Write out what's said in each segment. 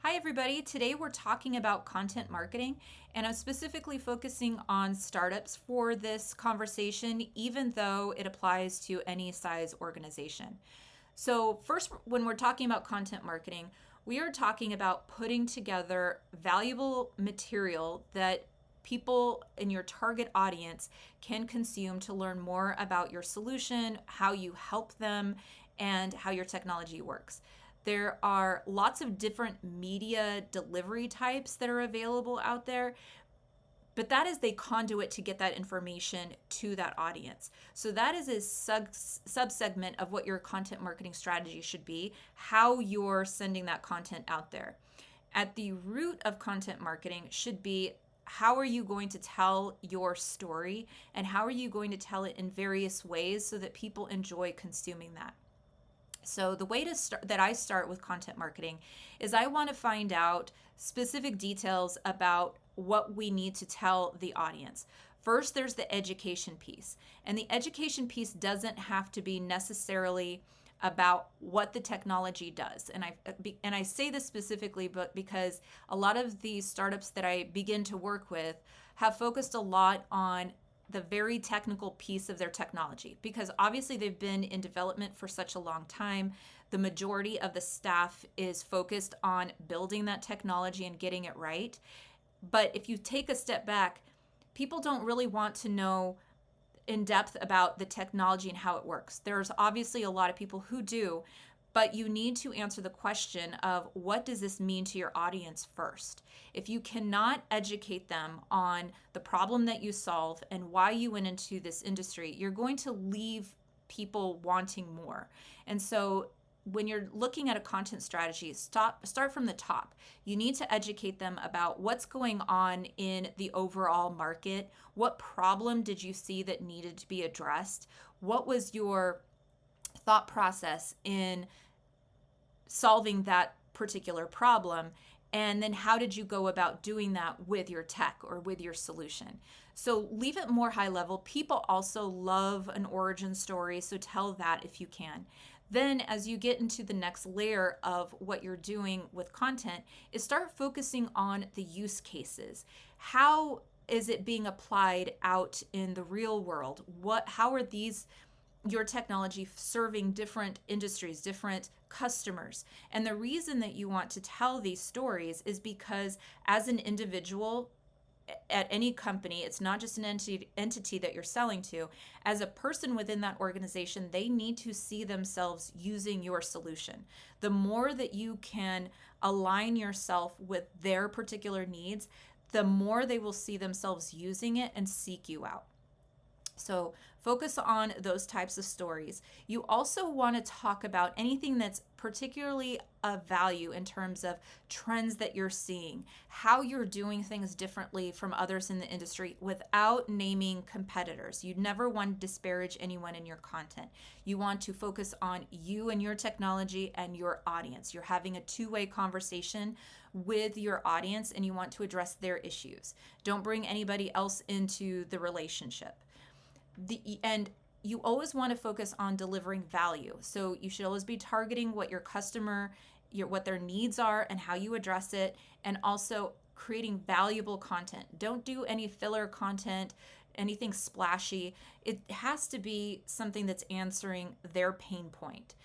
Hi, everybody. Today we're talking about content marketing, and I'm specifically focusing on startups for this conversation, even though it applies to any size organization. So, first, when we're talking about content marketing, we are talking about putting together valuable material that people in your target audience can consume to learn more about your solution, how you help them, and how your technology works. There are lots of different media delivery types that are available out there, but that is the conduit to get that information to that audience. So that is a sub-segment of what your content marketing strategy should be, how you're sending that content out there. At the root of content marketing should be, how are you going to tell your story, and how are you going to tell it in various ways so that people enjoy consuming that? So the way to start that I start with content marketing is I want to find out specific details about what we need to tell the audience. First, there's the education piece. And the education piece doesn't have to be necessarily about what the technology does. And I say this specifically but because a lot of these startups that I begin to work with have focused a lot on the very technical piece of their technology, because obviously they've been in development for such a long time. The majority of the staff is focused on building that technology and getting it right. But if you take a step back, people don't really want to know in depth about the technology and how it works. There's obviously a lot of people who do, but you need to answer the question of, what does this mean to your audience first? If you cannot educate them on the problem that you solve and why you went into this industry, you're going to leave people wanting more. And so when you're looking at a content strategy, start from the top. You need to educate them about what's going on in the overall market. What problem did you see that needed to be addressed? What was your thought process in solving that particular problem? And then how did you go about doing that with your tech or with your solution? So leave it more high level. People also love an origin story, so tell that if you can. Then as you get into the next layer of what you're doing with content, is start focusing on the use cases. How is it being applied out in the real world? How are your technology serving different industries, different customers? And the reason that you want to tell these stories is because as an individual at any company, it's not just an entity that you're selling to. As a person within that organization, they need to see themselves using your solution. The more that you can align yourself with their particular needs, the more they will see themselves using it and seek you out. So focus on those types of stories. You also want to talk about anything that's particularly of value in terms of trends that you're seeing, how you're doing things differently from others in the industry without naming competitors. You never want to disparage anyone in your content. You want to focus on you and your technology and your audience. You're having a two-way conversation with your audience, and you want to address their issues. Don't bring anybody else into the relationship. And you always want to focus on delivering value. So you should always be targeting what your customer, what their needs are and how you address it, and also creating valuable content. Don't do any filler content, anything splashy. It has to be something that's answering their pain point.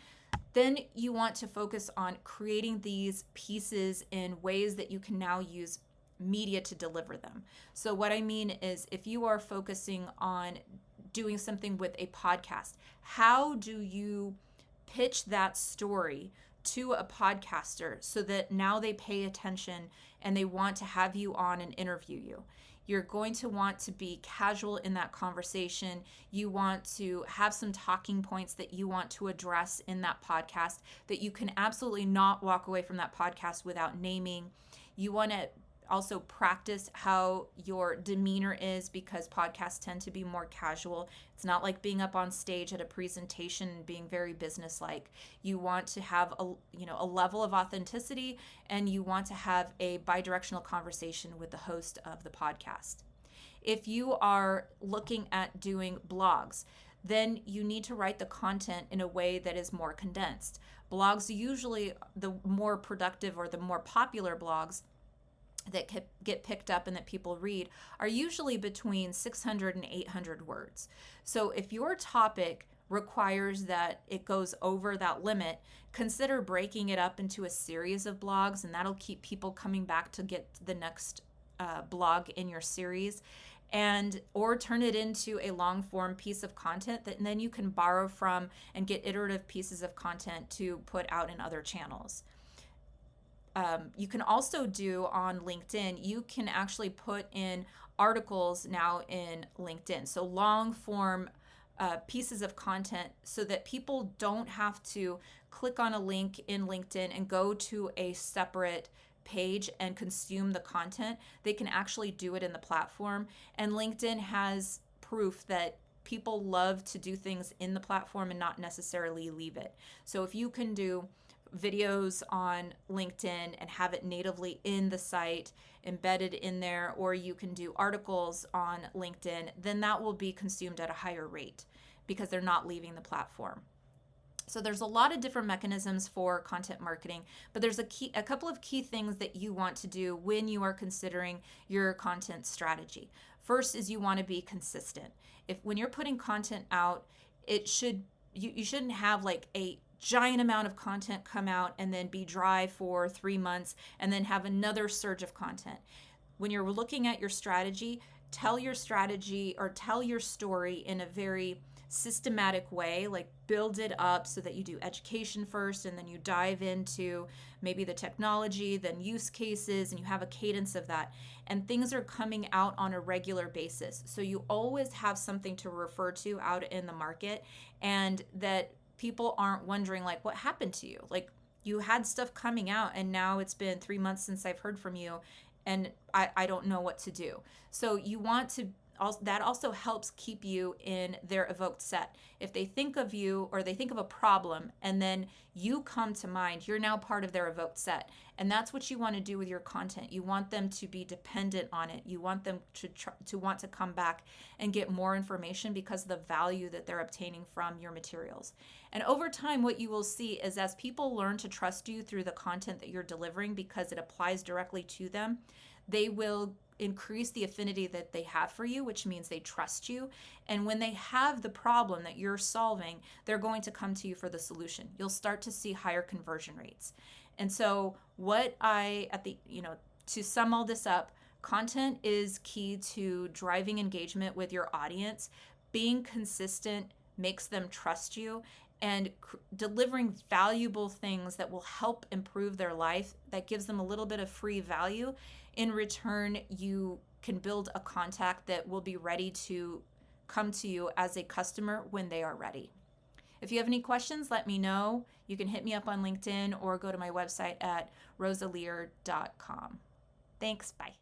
Then you want to focus on creating these pieces in ways that you can now use media to deliver them. So what I mean is, if you are focusing on doing something with a podcast, how do you pitch that story to a podcaster so that now they pay attention and they want to have you on and interview you? You're going to want to be casual in that conversation. You want to have some talking points that you want to address in that podcast that you can absolutely not walk away from that podcast without naming. You want to also practice how your demeanor is, because podcasts tend to be more casual. It's not like being up on stage at a presentation and being very businesslike. You want to have a level of authenticity, and you want to have a bidirectional conversation with the host of the podcast. If you are looking at doing blogs, then you need to write the content in a way that is more condensed. Blogs, usually the more productive or the more popular blogs that get picked up and that people read, are usually between 600 and 800 words. So if your topic requires that it goes over that limit, consider breaking it up into a series of blogs, and that'll keep people coming back to get the next blog in your series. And or turn it into a long form piece of content that then you can borrow from and get iterative pieces of content to put out in other channels. You can also do on LinkedIn, you can actually put in articles now in LinkedIn. So long form pieces of content so that people don't have to click on a link in LinkedIn and go to a separate page and consume the content. They can actually do it in the platform. And LinkedIn has proof that people love to do things in the platform and not necessarily leave it. So if you can do videos on LinkedIn and have it natively in the site, embedded in there, or you can do articles on LinkedIn, then that will be consumed at a higher rate because they're not leaving the platform. So there's a lot of different mechanisms for content marketing, but there's a couple of key things that you want to do when you are considering your content strategy. First is you want to be consistent. When you're putting content out, you shouldn't have like a giant amount of content come out and then be dry for 3 months and then have another surge of content. When you're looking at your strategy, tell your strategy or tell your story in a very systematic way, like build it up so that you do education first and then you dive into maybe the technology, then use cases, and you have a cadence of that. And things are coming out on a regular basis. So you always have something to refer to out in the market, and that people aren't wondering like, what happened to you? Like, you had stuff coming out and now it's been 3 months since I've heard from you and I don't know what to do. So you want to that also helps keep you in their evoked set. If they think of you or they think of a problem and then you come to mind, you're now part of their evoked set. And that's what you want to do with your content. You want them to be dependent on it. You want them to want to come back and get more information because of the value that they're obtaining from your materials. And over time, what you will see is as people learn to trust you through the content that you're delivering because it applies directly to them, they will increase the affinity that they have for you, which means they trust you. And when they have the problem that you're solving, they're going to come to you for the solution. You'll start to see higher conversion rates. And so to sum all this up, content is key to driving engagement with your audience. Being consistent makes them trust you, and delivering valuable things that will help improve their life, that gives them a little bit of free value. In return, you can build a contact that will be ready to come to you as a customer when they are ready. If you have any questions, let me know. You can hit me up on LinkedIn or go to my website at rosalear.com. Thanks. Bye.